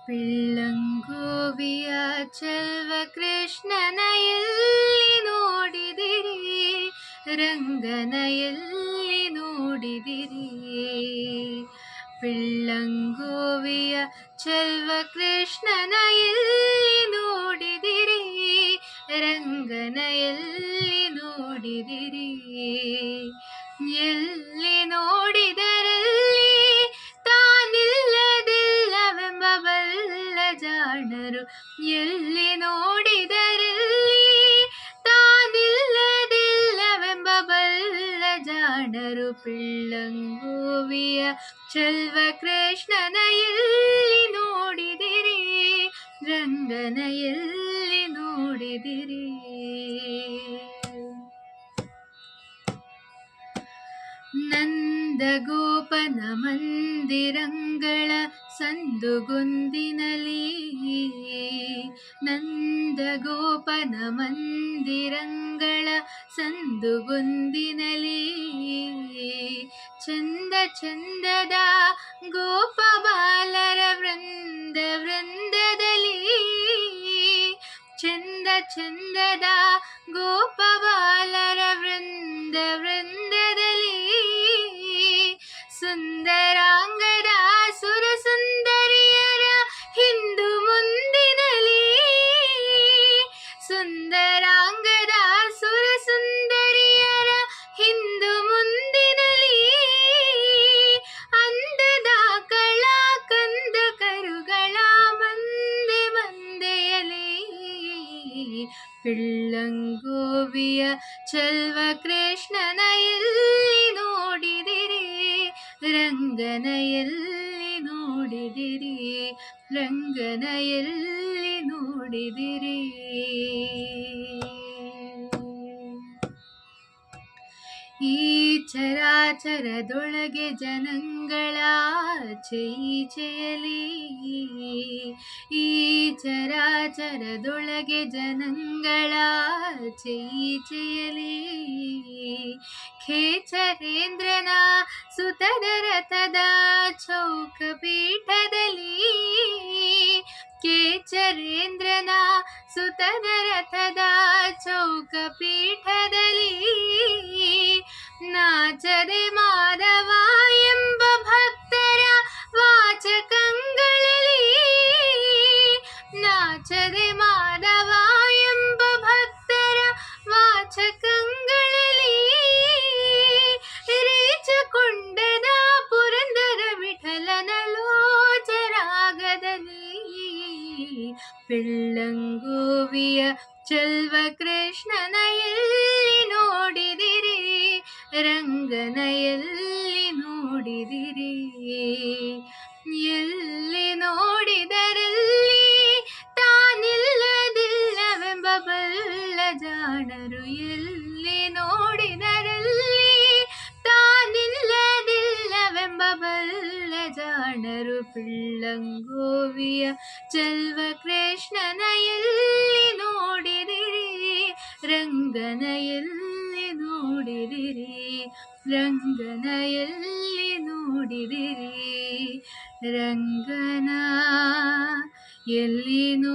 ಪಿಳ್ಳಂಗೋವಿಯ ಚೆಲ್ವ ಕೃಷ್ಣನ ಎಲ್ಲಿ ನೋಡಿದಿರಿ, ರಂಗನ ಎಲ್ಲಿ ನೋಡಿದಿರಿ. ಪಿಳ್ಳಂಗೋವಿಯ ಚೆಲ್ವ ಕೃಷ್ಣನ ಎಲ್ಲಿ ನೋಡಿದಿರಿ, ರಂಗನ ಎಲ್ಲಿ ನೋಡಿದಿರಿ. ಎಲ್ಲಿ ನೋಡಿದರಲ್ಲಿ ತಾನಿಲ್ಲದಿಲ್ಲವೆಂಬ ಬಲ್ಲ ಜಾಣರು, ಎಲ್ಲಿ ನೋಡಿದರಲ್ಲಿ ತಾನಿಲ್ಲದಿಲ್ಲವೆಂಬ ಬಲ್ಲ ಜಾಣರು. ಪಿಳ್ಳಂಗೋವಿಯ ಚೆಲ್ವ ಕೃಷ್ಣನ ಎಲ್ಲಿ ನೋಡಿದಿರಿ, ರಂಗನ ಎಲ್ಲಿ ನೋಡಿದಿರಿ. ನಂದಗೋಪನ ಮಂದಿರಂಗಳ ಸಂದುಗೊಂದಿನಲಿ, ನಂದಗೋಪನ ಮಂದಿರಂಗಳ ಸಂದುಗೊಂದಿನಲಿ. ಚಂದ ಚಂದದ ಗೋಪ ಬಾಲರ ವೃಂದ ವೃಂದದಲ್ಲಿ, ಚಂದ ಚಂದದ ಗೋಪ ಬಾಲರ ವೃಂದ ವೃಂದದಲ್ಲಿ. ಸುಂದರಾಂಗದ ಸುರ ಸುಂದರಿಯರ ಹಿಂದು ಮುಂದಿನಲಿ, ಸುಂದರಾಂಗದ ಸುರ ಸುಂದರಿಯರ ಹಿಂದು ಮುಂದಿನಲಿ. ಅಂದದ ಕಳ ಕಂದ ಕರುಗಳ ಮಂದೆ ಮಂದೆಯಲಿ. ಪಿಳ್ಳಂಗೋವಿಯ ಚೆಲ್ವ ಕೃಷ್ಣನ ಎಲ್ಲಿ ನೋಡಿದಿರಿ, ರಂಗನ ಎಲ್ಲಿ ನೋಡಿದಿರಿ, ರಂಗನ ಎಲ್ಲಿ ನೋಡಿದಿರಿ. ಈ ಚರಾಚರದೊಳಗೆ ಜನಗಳ ಚೈಚೆಯಲಿ, ಈ ಚರಾಚರದೊಳಗೆ ಜನಗಳ ಚೈಚೆಯಲಿ. ಖೇಚರೇಂದ್ರನ ಸುತನ ರಥದ ಚೌಕಪೀಠದಲ್ಲಿ, ಖೇಚರೇಂದ್ರನ ಸುತನ ರಥದ ಚೌಕಪೀಠದಲ್ಲಿ. ನಾಚದೆ ಮಾಧವ ಎಂಬ ಭಕ್ತರ ವಾಚಕಗಳಲ್ಲಿ, ನಾಚದೆ ಮಾಧವ ಎಂಬ ಭಕ್ತರ ವಾಚಕಗಳಲ್ಲಿ. ರೇಚಕೊಂಡದ ಪುರಂದರ ವಿಠಲನ ಲೋಚರಾಗದಲ್ಲಿ. ಪಿಳ್ಳಂಗೋವಿಯ ಚೆಲ್ವ ಕೃಷ್ಣನ ಎಲ್ಲಿ ನೋಡಿದಿರಿ, ರಂಗನ ಎಲ್ಲಿ ನೋಡಿದಿರಿ. ಎಲ್ಲಿ ನೋಡಿದರಲ್ಲಿ ತಾನಿಲ್ಲದಿಲ್ಲವೆಂಬ ಬಲ್ಲ ಜಾಣರು, ಎಲ್ಲಿ ನೋಡಿದರಲ್ಲಿ ತಾನಿಲ್ಲದಿಲ್ಲವೆಂಬ ಬಲ್ಲ ಜಾಣರು. ಪಿಳ್ಳಂಗೋವಿಯ ಚೆಲ್ವ ಕೃಷ್ಣನ ಎಲ್ಲಿ ನೋಡಿದಿರಿ, ರಂಗನ ಎಲ್ಲಿ ನೋಡಿದಿರಿ, ರಂಗನ ಎಲ್ಲಿ ನೋಡಿದಿರಿ, ರಂಗನ ಎಲ್ಲಿ ನೋಡಿದಿರಿ.